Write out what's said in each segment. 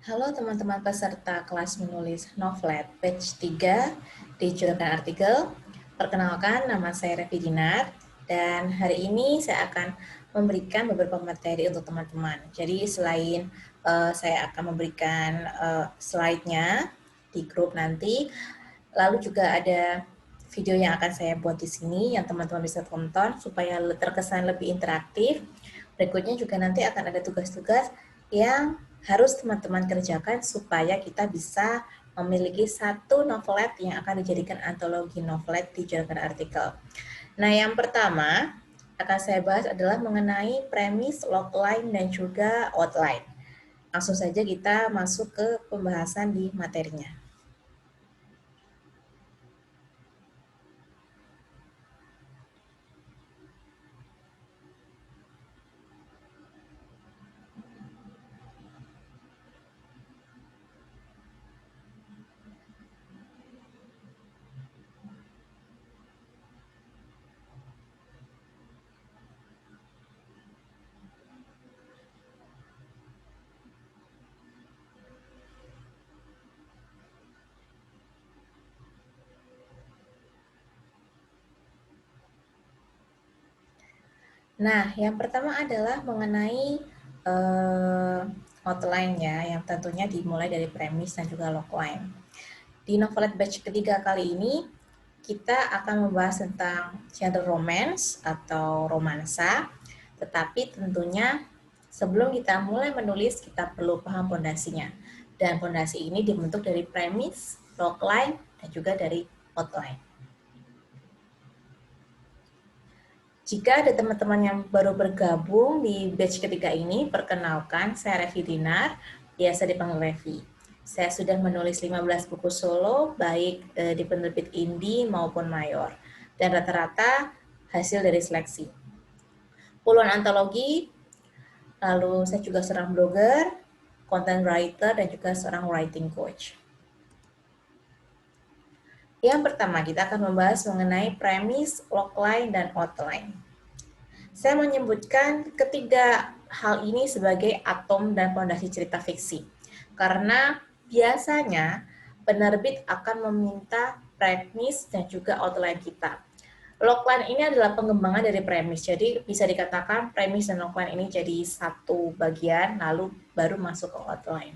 Halo teman-teman peserta kelas menulis Novlet batch 3 di Jurnal Artikel. Perkenalkan, nama saya Revi Dinar dan hari ini saya akan memberikan beberapa materi untuk teman-teman. Jadi selain saya akan memberikan slide-nya di grup nanti, lalu juga ada video yang akan saya buat di sini yang teman-teman bisa tonton supaya terkesan lebih interaktif. Berikutnya juga nanti akan ada tugas-tugas yang harus teman-teman kerjakan supaya kita bisa memiliki satu novelet yang akan dijadikan antologi novelet di Jurnal Artikel. Nah, yang pertama akan saya bahas adalah mengenai premis, logline, dan juga outline. Langsung saja kita masuk ke pembahasan di materinya. Nah, yang pertama adalah mengenai outline ya, yang tentunya dimulai dari premis dan juga logline. Di novelet batch ketiga kali ini, kita akan membahas tentang genre romance atau romansa, tetapi tentunya sebelum kita mulai menulis, kita perlu paham pondasinya. Dan pondasi ini dibentuk dari premis, logline, dan juga dari outline. Jika ada teman-teman yang baru bergabung di batch ketiga ini, perkenalkan, saya Revi Dinar, biasa dipanggil Revi. Saya sudah menulis 15 buku solo, baik di penerbit indie maupun mayor, dan rata-rata hasil dari seleksi. Puluhan antologi, lalu saya juga seorang blogger, content writer, dan juga seorang writing coach. Yang pertama, kita akan membahas mengenai premis, logline, dan outline. Saya menyebutkan ketiga hal ini sebagai atom dan fondasi cerita fiksi. Karena biasanya penerbit akan meminta premis dan juga outline kita. Logline ini adalah pengembangan dari premis. Jadi bisa dikatakan premis dan logline ini jadi satu bagian lalu baru masuk ke outline.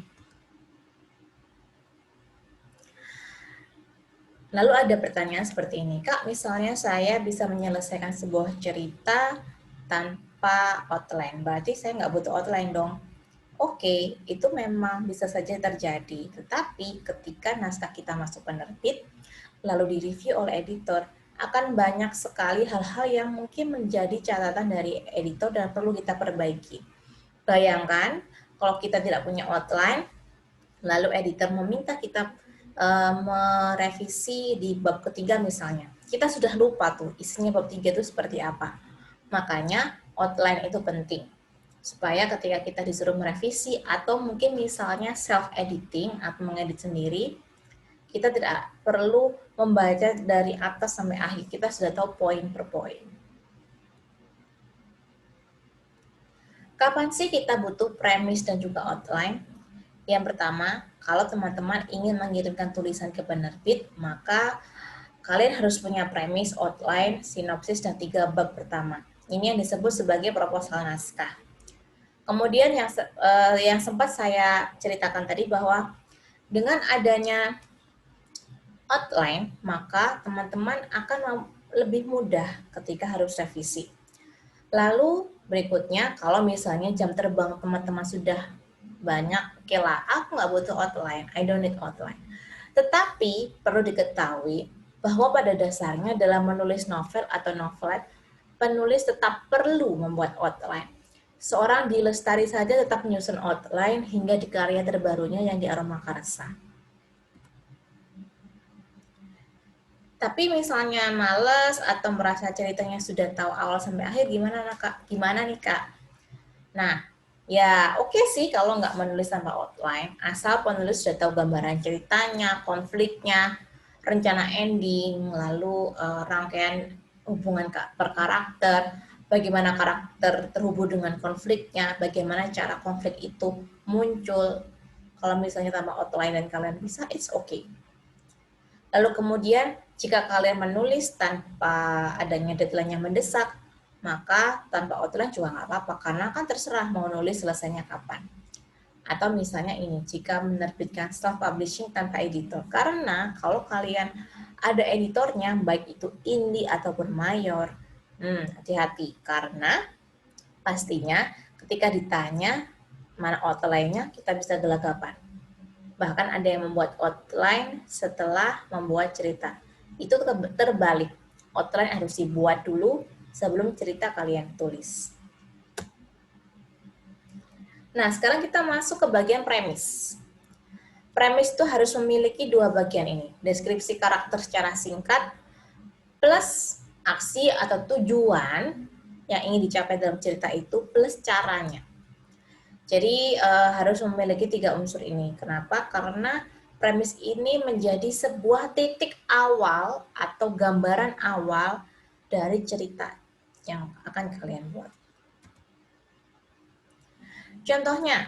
Lalu ada pertanyaan seperti ini, Kak, misalnya saya bisa menyelesaikan sebuah cerita tanpa outline, berarti saya nggak butuh outline dong. Oke, itu memang bisa saja terjadi, tetapi ketika naskah kita masuk penerbit, lalu direview oleh editor, akan banyak sekali hal-hal yang mungkin menjadi catatan dari editor dan perlu kita perbaiki. Bayangkan, kalau kita tidak punya outline, lalu editor meminta kita merevisi di bab ketiga misalnya. Kita sudah lupa tuh isinya bab 3 itu seperti apa. Makanya outline itu penting. Supaya ketika kita disuruh merevisi atau mungkin misalnya self-editing atau mengedit sendiri, kita tidak perlu membaca dari atas sampai akhir. Kita sudah tahu poin per poin. Kapan sih kita butuh premis dan juga outline? Yang pertama, kalau teman-teman ingin mengirimkan tulisan ke penerbit, maka kalian harus punya premis, outline, sinopsis, dan 3 bab pertama. Ini yang disebut sebagai proposal naskah. Kemudian yang sempat saya ceritakan tadi bahwa dengan adanya outline, maka teman-teman akan lebih mudah ketika harus revisi. Lalu berikutnya, kalau misalnya jam terbang teman-teman sudah banyak, oke lah, aku nggak butuh outline, I don't need outline. Tetapi perlu diketahui bahwa pada dasarnya dalam menulis novel atau novelet, penulis tetap perlu membuat outline. Seorang D. Lestari saja tetap menyusun outline hingga di karya terbarunya yang di Aroma Karsa. Tapi misalnya males atau merasa ceritanya sudah tahu awal sampai akhir, gimana Kak? Gimana nih Kak? Nah, ya oke sih kalau nggak menulis tanpa outline, asal penulis sudah tahu gambaran ceritanya, konfliknya, rencana ending, lalu rangkaian hubungan per karakter, bagaimana karakter terhubung dengan konfliknya, bagaimana cara konflik itu muncul, Kalau misalnya tanpa outline dan kalian bisa, it's okay. Lalu kemudian jika kalian menulis tanpa adanya deadline yang mendesak, maka tanpa outline juga nggak apa-apa, karena kan terserah mau nulis selesainya kapan. Atau misalnya ini, jika menerbitkan self-publishing tanpa editor. Karena kalau kalian ada editornya, baik itu indie ataupun mayor, hati-hati. Karena pastinya ketika ditanya mana outline-nya, kita bisa gelagapan. Bahkan ada yang membuat outline setelah membuat cerita. Itu terbalik. Outline harus dibuat dulu sebelum cerita kalian tulis. Nah, sekarang kita masuk ke bagian premis. Premis itu harus memiliki dua bagian ini. Deskripsi karakter secara singkat plus aksi atau tujuan yang ingin dicapai dalam cerita itu plus caranya. Jadi harus memiliki tiga unsur ini. Kenapa? Karena premis ini menjadi sebuah titik awal atau gambaran awal dari cerita yang akan kalian buat. Contohnya,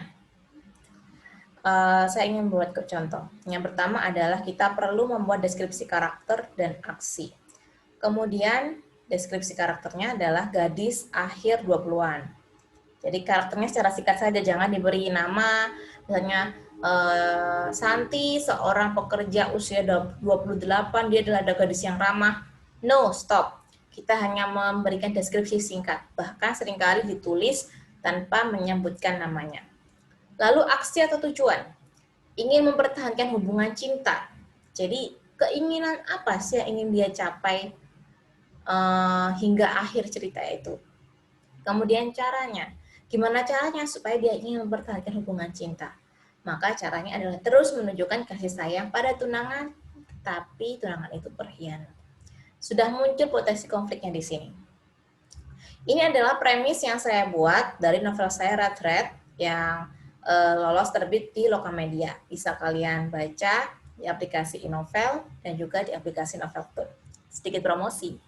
saya ingin buat contoh. Yang pertama adalah kita perlu membuat deskripsi karakter dan aksi. Kemudian deskripsi karakternya adalah gadis akhir 20-an. Jadi karakternya secara singkat saja, jangan diberi nama, misalnya Santi, seorang pekerja usia 28, dia adalah gadis yang ramah. No, stop. Kita hanya memberikan deskripsi singkat, bahkan seringkali ditulis tanpa menyebutkan namanya. Lalu aksi atau tujuan, ingin mempertahankan hubungan cinta. Jadi keinginan apa sih yang ingin dia capai hingga akhir cerita itu. Kemudian caranya, gimana caranya supaya dia ingin mempertahankan hubungan cinta? Maka caranya adalah terus menunjukkan kasih sayang pada tunangan, tapi tunangan itu berkhianat. Sudah muncul potensi konfliknya di sini. Ini adalah premis yang saya buat dari novel saya Red Red yang lolos terbit di Lokamedia. Bisa kalian baca di aplikasi iNovel dan juga di aplikasi Noveltoon. Sedikit promosi.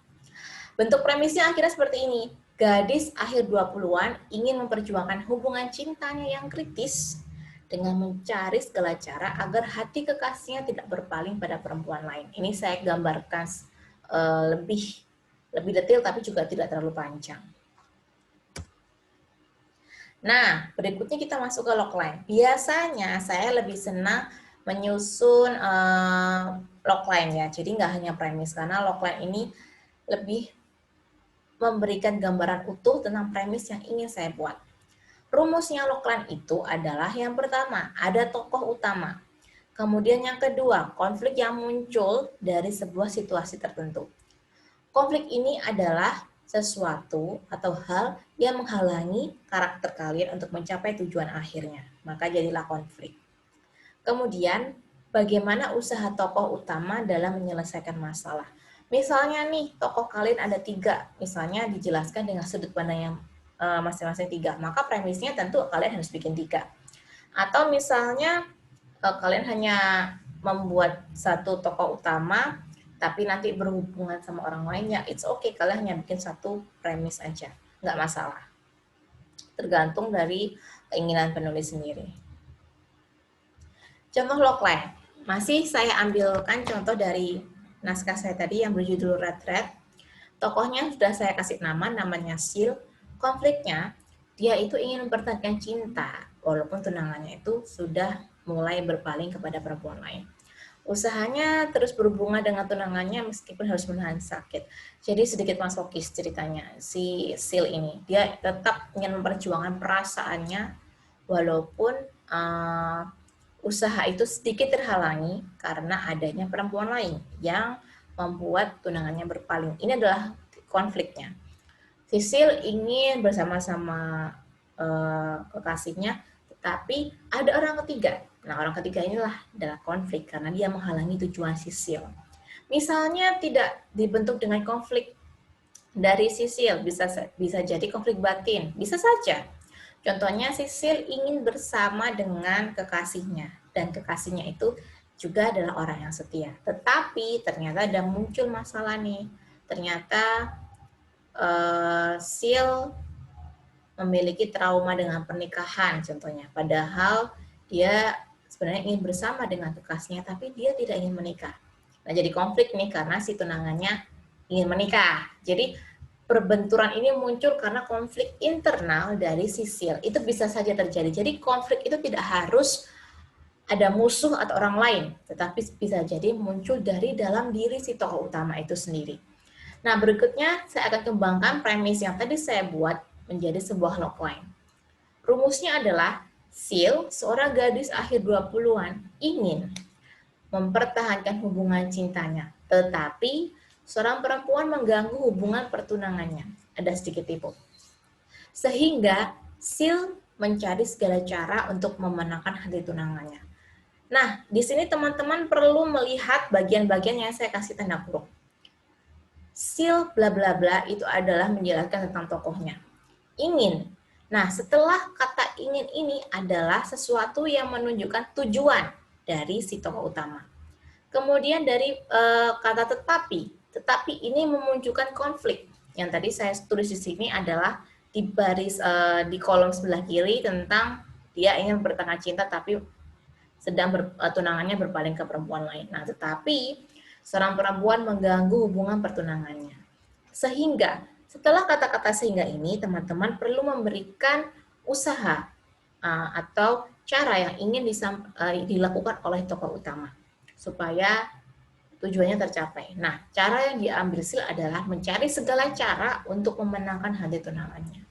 Bentuk premisnya akhirnya seperti ini. Gadis akhir 20-an ingin memperjuangkan hubungan cintanya yang kritis dengan mencari segala cara agar hati kekasihnya tidak berpaling pada perempuan lain. Ini saya gambarkan lebih detail tapi juga tidak terlalu panjang. Nah, berikutnya kita masuk ke logline. Biasanya saya lebih senang menyusun logline ya. Jadi nggak hanya premis, karena logline ini lebih memberikan gambaran utuh tentang premis yang ingin saya buat. Rumusnya logline itu adalah yang pertama, ada tokoh utama. Kemudian yang kedua, konflik yang muncul dari sebuah situasi tertentu. Konflik ini adalah sesuatu atau hal yang menghalangi karakter kalian untuk mencapai tujuan akhirnya. Maka jadilah konflik. Kemudian, bagaimana usaha tokoh utama dalam menyelesaikan masalah. Misalnya nih, tokoh kalian ada 3, misalnya dijelaskan dengan sudut pandang yang masing-masing 3, maka premisnya tentu kalian harus bikin 3. Atau misalnya kalian hanya membuat satu tokoh utama, tapi nanti berhubungan sama orang lainnya, it's okay, kalian hanya bikin satu premis aja, nggak masalah. Tergantung dari keinginan penulis sendiri. Contoh logline, masih saya ambilkan contoh dari naskah saya tadi yang berjudul Red Red. Tokohnya sudah saya kasih nama, namanya Sil. Konfliknya, dia itu ingin mempertahankan cinta, walaupun tunangannya itu sudah mulai berpaling kepada perempuan lain. Usahanya terus berhubungan dengan tunangannya meskipun harus menahan sakit. Jadi sedikit masokis ceritanya, si Sil ini. Dia tetap ingin memperjuangkan perasaannya, walaupun usaha itu sedikit terhalangi karena adanya perempuan lain yang membuat tunangannya berpaling. Ini adalah konfliknya. Sisil ingin bersama-sama kekasihnya, tetapi ada orang ketiga. Nah, orang ketiga inilah adalah konflik karena dia menghalangi tujuan Sisil. Misalnya tidak dibentuk dengan konflik dari Sisil, bisa jadi konflik batin, bisa saja. Contohnya Sisil ingin bersama dengan kekasihnya dan kekasihnya itu juga adalah orang yang setia. Tetapi ternyata ada muncul masalah nih. Ternyata Sil memiliki trauma dengan pernikahan contohnya. Padahal dia sebenarnya ingin bersama dengan kekasihnya, tapi dia tidak ingin menikah. Nah, jadi konflik nih karena si tunangannya ingin menikah. Jadi perbenturan ini muncul karena konflik internal dari si Sil. Itu bisa saja terjadi. Jadi konflik itu tidak harus ada musuh atau orang lain, tetapi bisa jadi muncul dari dalam diri si tokoh utama itu sendiri. Nah, berikutnya saya akan kembangkan premis yang tadi saya buat menjadi sebuah logline. Rumusnya adalah Sil, seorang gadis akhir 20-an, ingin mempertahankan hubungan cintanya, tetapi seorang perempuan mengganggu hubungan pertunangannya. Ada sedikit tipu. Sehingga Sil mencari segala cara untuk memenangkan hati tunangannya. Nah, di sini teman-teman perlu melihat bagian-bagian yang saya kasih tanda kurung. Sil bla bla bla itu adalah menjelaskan tentang tokohnya. Ingin. Nah, setelah kata ingin ini adalah sesuatu yang menunjukkan tujuan dari si tokoh utama. Kemudian dari kata tetapi ini memunculkan konflik. Yang tadi saya tulis di sini adalah di baris di kolom sebelah kiri tentang dia ingin bertengah cinta tapi sedang tunangannya berpaling ke perempuan lain. Nah, tetapi seorang perempuan mengganggu hubungan pertunangannya. Sehingga setelah kata-kata sehingga ini, teman-teman perlu memberikan usaha atau cara yang ingin dilakukan oleh tokoh utama supaya tujuannya tercapai. Nah, cara yang diambil Sil adalah mencari segala cara untuk memenangkan hati tunangannya.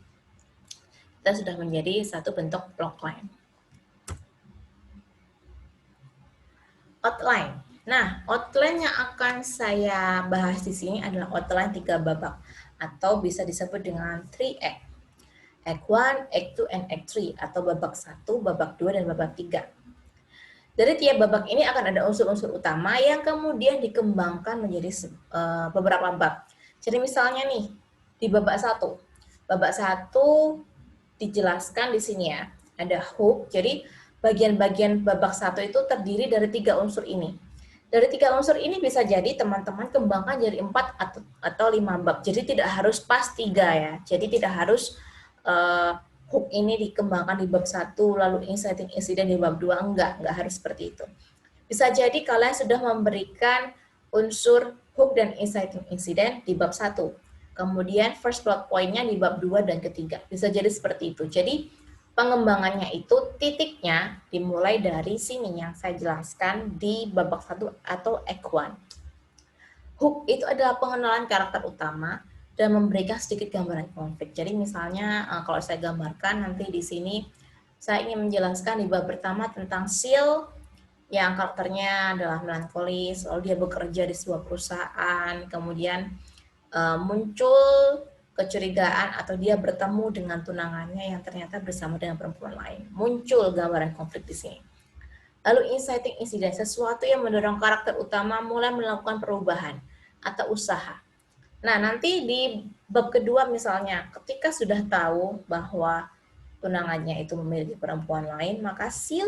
Kita sudah menjadi satu bentuk logline. Outline. Nah, outline yang akan saya bahas di sini adalah outline 3 babak atau bisa disebut dengan 3 act. Act 1, Act 2, and Act 3 atau babak 1, babak 2, dan babak 3. Dari tiap babak ini akan ada unsur-unsur utama yang kemudian dikembangkan menjadi beberapa bab. Jadi misalnya nih, di babak 1. Babak 1 dijelaskan di sini ya, ada hook. Jadi bagian-bagian babak 1 itu terdiri dari 3 unsur ini. Dari 3 unsur ini bisa jadi teman-teman kembangkan jadi 4 atau 5 bab. Jadi tidak harus pas 3 ya. Jadi tidak harus hook ini dikembangkan di bab 1, lalu inciting incident di bab 2, enggak harus seperti itu. Bisa jadi kalian sudah memberikan unsur hook dan inciting incident di bab 1. Kemudian first plot point-nya di bab 2 dan ketiga. Bisa jadi seperti itu. Jadi pengembangannya itu titiknya dimulai dari sini yang saya jelaskan di babak 1 atau act 1. Hook itu adalah pengenalan karakter utama dan memberikan sedikit gambaran konflik. Jadi misalnya kalau saya gambarkan nanti di sini saya ingin menjelaskan di bab pertama tentang Sil yang karakternya adalah melankolis, lalu dia bekerja di sebuah perusahaan, kemudian muncul kecurigaan atau dia bertemu dengan tunangannya yang ternyata bersama dengan perempuan lain. Muncul gambaran konflik di sini. Lalu inciting incident, sesuatu yang mendorong karakter utama mulai melakukan perubahan atau usaha. Nah, nanti di bab kedua misalnya, ketika sudah tahu bahwa tunangannya itu memiliki perempuan lain, maka Sil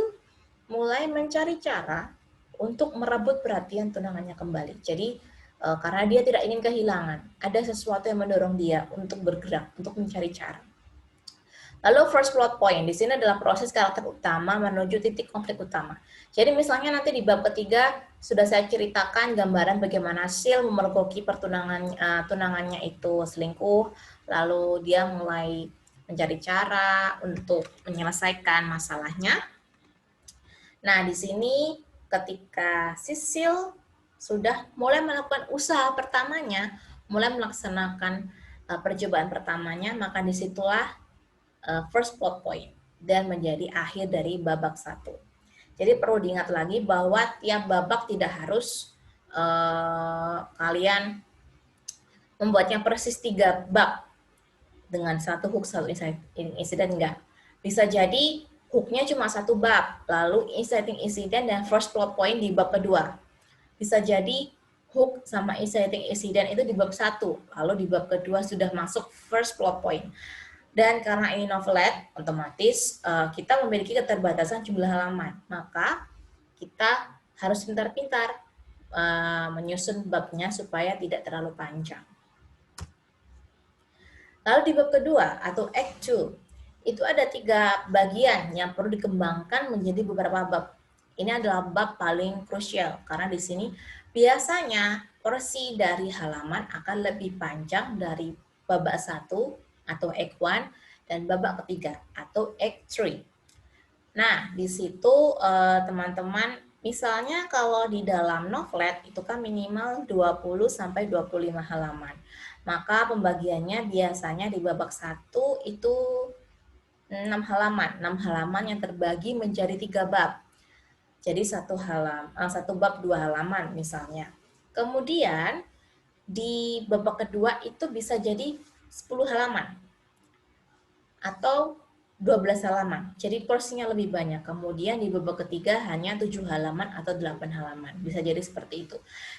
mulai mencari cara untuk merebut perhatian tunangannya kembali. Jadi, karena dia tidak ingin kehilangan, ada sesuatu yang mendorong dia untuk bergerak, untuk mencari cara. Lalu first plot point, di sini adalah proses karakter utama menuju titik konflik utama. Jadi misalnya nanti di bab ketiga sudah saya ceritakan gambaran bagaimana Sil memergoki tunangannya itu selingkuh, lalu dia mulai mencari cara untuk menyelesaikan masalahnya. Nah, di sini ketika Sil sudah mulai melakukan usaha pertamanya, mulai melaksanakan percobaan pertamanya, maka disitulah first plot point dan menjadi akhir dari babak 1. Jadi perlu diingat lagi bahwa tiap babak tidak harus kalian membuatnya persis 3 bab dengan 1 hook, 1 incident, enggak. Bisa jadi hooknya cuma 1 bab, lalu inciting incident dan first plot point di bab kedua. Bisa jadi hook sama inciting incident itu di bab 1, lalu di bab kedua sudah masuk first plot point. Dan karena ini novelette, otomatis kita memiliki keterbatasan jumlah halaman. Maka kita harus pintar-pintar menyusun babnya supaya tidak terlalu panjang. Lalu di bab kedua atau Act 2, itu ada 3 bagian yang perlu dikembangkan menjadi beberapa bab. Ini adalah bab paling krusial karena di sini biasanya porsi dari halaman akan lebih panjang dari babak 1 atau Act 1 dan babak ketiga atau Act 3. Nah, di situ teman-teman, misalnya kalau di dalam novelet itu kan minimal 20 sampai 25 halaman. Maka pembagiannya biasanya di babak 1 itu 6 halaman. 6 halaman yang terbagi menjadi 3 bab. Jadi satu bab 2 halaman misalnya. Kemudian di babak kedua itu bisa jadi 10 halaman atau 12 halaman. Jadi porsinya lebih banyak. Kemudian di babak ketiga hanya 7 halaman atau 8 halaman. Bisa jadi seperti itu.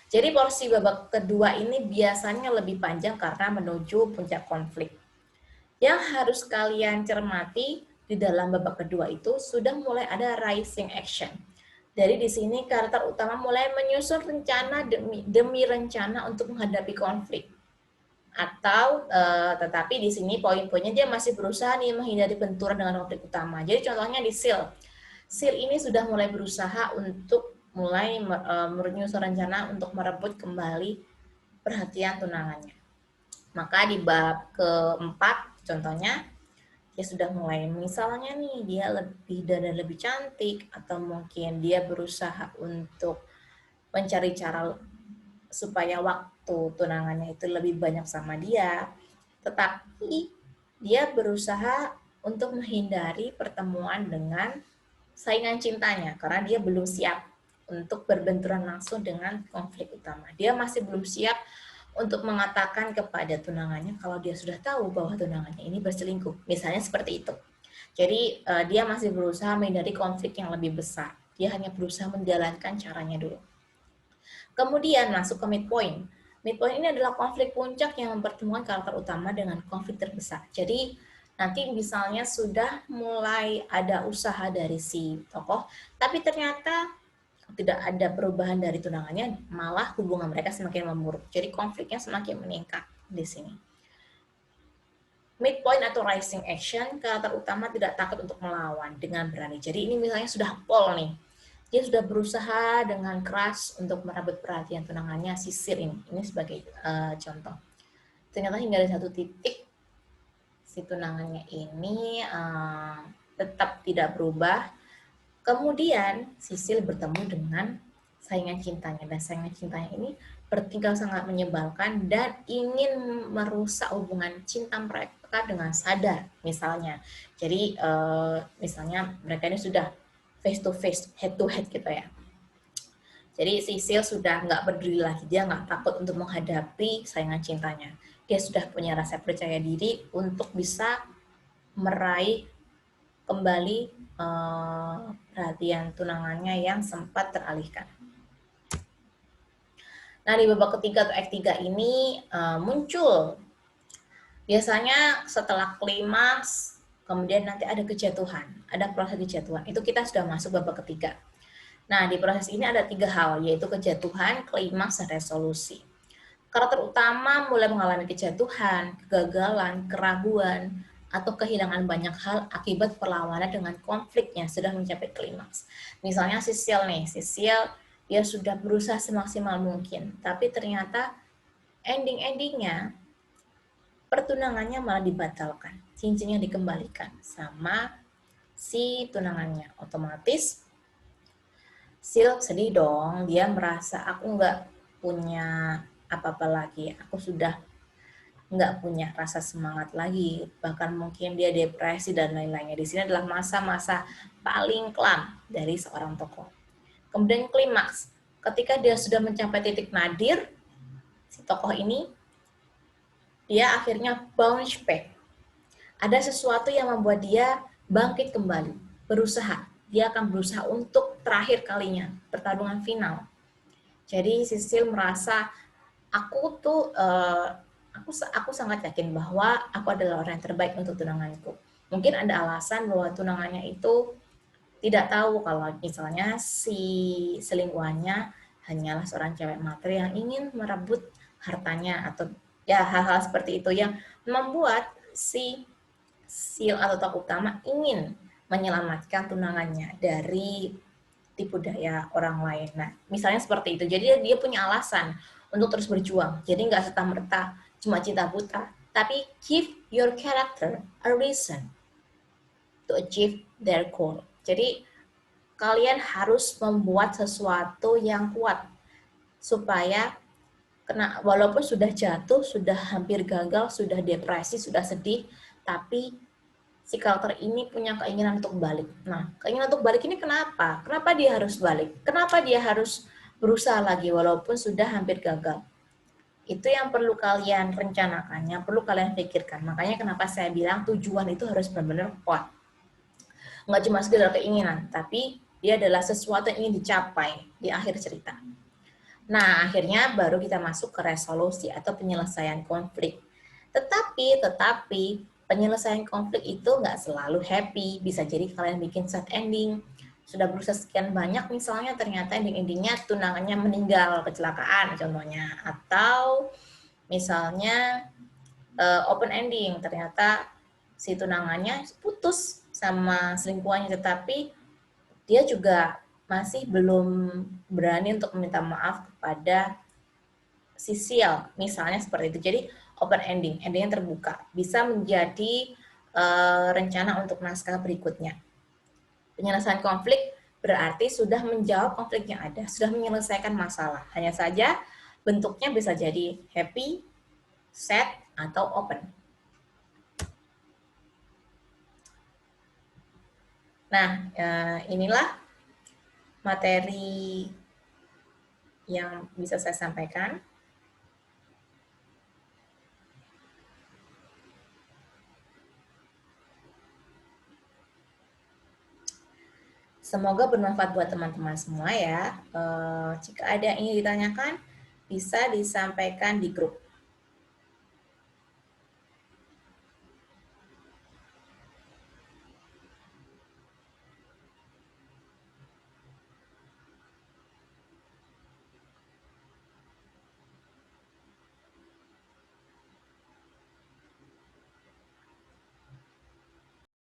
Jadi porsi babak kedua ini biasanya lebih panjang karena menuju puncak konflik. Yang harus kalian cermati di dalam babak kedua itu sudah mulai ada rising action. Jadi di sini karakter utama mulai menyusun rencana demi rencana untuk menghadapi konflik. Atau tetapi di sini poin-poinnya dia masih berusaha nih menghindari benturan dengan konflik utama. Jadi contohnya di Seal. Seal ini sudah mulai berusaha untuk mulai menyusun rencana untuk merebut kembali perhatian tunangannya. Maka di bab keempat contohnya dia sudah mulai misalnya nih dia lebih dan lebih cantik atau mungkin dia berusaha untuk mencari cara supaya waktu tunangannya itu lebih banyak sama dia, tetapi dia berusaha untuk menghindari pertemuan dengan saingan cintanya karena dia belum siap untuk berbenturan langsung dengan konflik utama. Dia masih belum siap untuk mengatakan kepada tunangannya kalau dia sudah tahu bahwa tunangannya ini berselingkuh. Misalnya seperti itu. Jadi dia masih berusaha menghindari konflik yang lebih besar. Dia hanya berusaha menjalankan caranya dulu. Kemudian masuk ke midpoint. Midpoint ini adalah konflik puncak yang mempertemukan karakter utama dengan konflik terbesar. Jadi nanti misalnya sudah mulai ada usaha dari si tokoh, tapi ternyata tidak ada perubahan dari tunangannya, malah hubungan mereka semakin memburuk. Jadi konfliknya semakin meningkat di sini. Midpoint atau rising action, karakter utama tidak takut untuk melawan dengan berani. Jadi ini misalnya sudah pol nih. Dia sudah berusaha dengan keras untuk merebut perhatian tunangannya si Sir ini. Ini sebagai contoh. Ternyata hingga ada satu titik si tunangannya ini tetap tidak berubah. Kemudian Sisil bertemu dengan saingan cintanya, dan saingan cintanya ini bertingkah sangat menyebalkan dan ingin merusak hubungan cinta mereka dengan sadar misalnya. Jadi misalnya mereka ini sudah face to face, head to head gitu ya. Jadi Sisil sudah nggak berdiri lagi, dia nggak takut untuk menghadapi saingan cintanya. Dia sudah punya rasa percaya diri untuk bisa meraih kembali perhatian tunangannya yang sempat teralihkan. Nah, di babak ketiga atau Act 3 ini muncul biasanya setelah klimaks, kemudian nanti ada kejatuhan, ada proses kejatuhan. Itu kita sudah masuk babak ketiga. Nah, di proses ini ada 3 hal, yaitu kejatuhan, klimaks, dan resolusi. Karakter utama mulai mengalami kejatuhan, kegagalan, keraguan, atau kehilangan banyak hal akibat perlawanan dengan konflik yang sudah mencapai klimaks. Misalnya Sisil nih, Sisil dia sudah berusaha semaksimal mungkin, tapi ternyata ending-endingnya pertunangannya malah dibatalkan, cincinnya dikembalikan sama si tunangannya. Otomatis Sil sedih dong, dia merasa aku nggak punya apa-apa lagi, aku sudah nggak punya rasa semangat lagi, bahkan mungkin dia depresi dan lain-lainnya. Di sini adalah masa-masa paling kelam dari seorang tokoh. Kemudian klimaks, ketika dia sudah mencapai titik nadir, si tokoh ini, dia akhirnya bounce back. Ada sesuatu yang membuat dia bangkit kembali, berusaha. Dia akan berusaha untuk terakhir kalinya, pertarungan final. Jadi Sisil merasa, aku tuh aku sangat yakin bahwa aku adalah orang yang terbaik untuk tunanganku. Mungkin ada alasan bahwa tunangannya itu tidak tahu kalau misalnya si selingkuhannya hanyalah seorang cewek matre yang ingin merebut hartanya atau ya hal-hal seperti itu yang membuat si Sil atau tokoh utama ingin menyelamatkan tunangannya dari tipu daya orang lain. Nah, misalnya seperti itu. Jadi dia punya alasan untuk terus berjuang. Jadi nggak serta-merta cuma cinta buta, tapi give your character a reason to achieve their goal. Jadi kalian harus membuat sesuatu yang kuat supaya walaupun sudah jatuh, sudah hampir gagal, sudah depresi, sudah sedih, tapi si karakter ini punya keinginan untuk balik. Nah, keinginan untuk balik ini kenapa? Kenapa dia harus balik? Kenapa dia harus berusaha lagi walaupun sudah hampir gagal? Itu yang perlu kalian rencanakan, yang perlu kalian pikirkan. Makanya kenapa saya bilang tujuan itu harus benar-benar kuat. Nggak cuma sekedar keinginan, tapi dia adalah sesuatu yang ingin dicapai di akhir cerita. Nah, akhirnya baru kita masuk ke resolusi atau penyelesaian konflik. Tetapi penyelesaian konflik itu nggak selalu happy. Bisa jadi kalian bikin sad ending. Sudah berusaha sekian banyak, misalnya ternyata ending-endingnya tunangannya meninggal, kecelakaan contohnya. Atau misalnya open ending, ternyata si tunangannya putus sama selingkuhannya, tetapi dia juga masih belum berani untuk meminta maaf kepada Sisil, misalnya seperti itu. Jadi open ending, endingnya terbuka, bisa menjadi rencana untuk naskah berikutnya. Penyelesaian konflik berarti sudah menjawab konflik yang ada, sudah menyelesaikan masalah. Hanya saja bentuknya bisa jadi happy, sad, atau open. Nah, inilah materi yang bisa saya sampaikan. Semoga bermanfaat buat teman-teman semua ya. Jika ada yang ingin ditanyakan, bisa disampaikan di grup.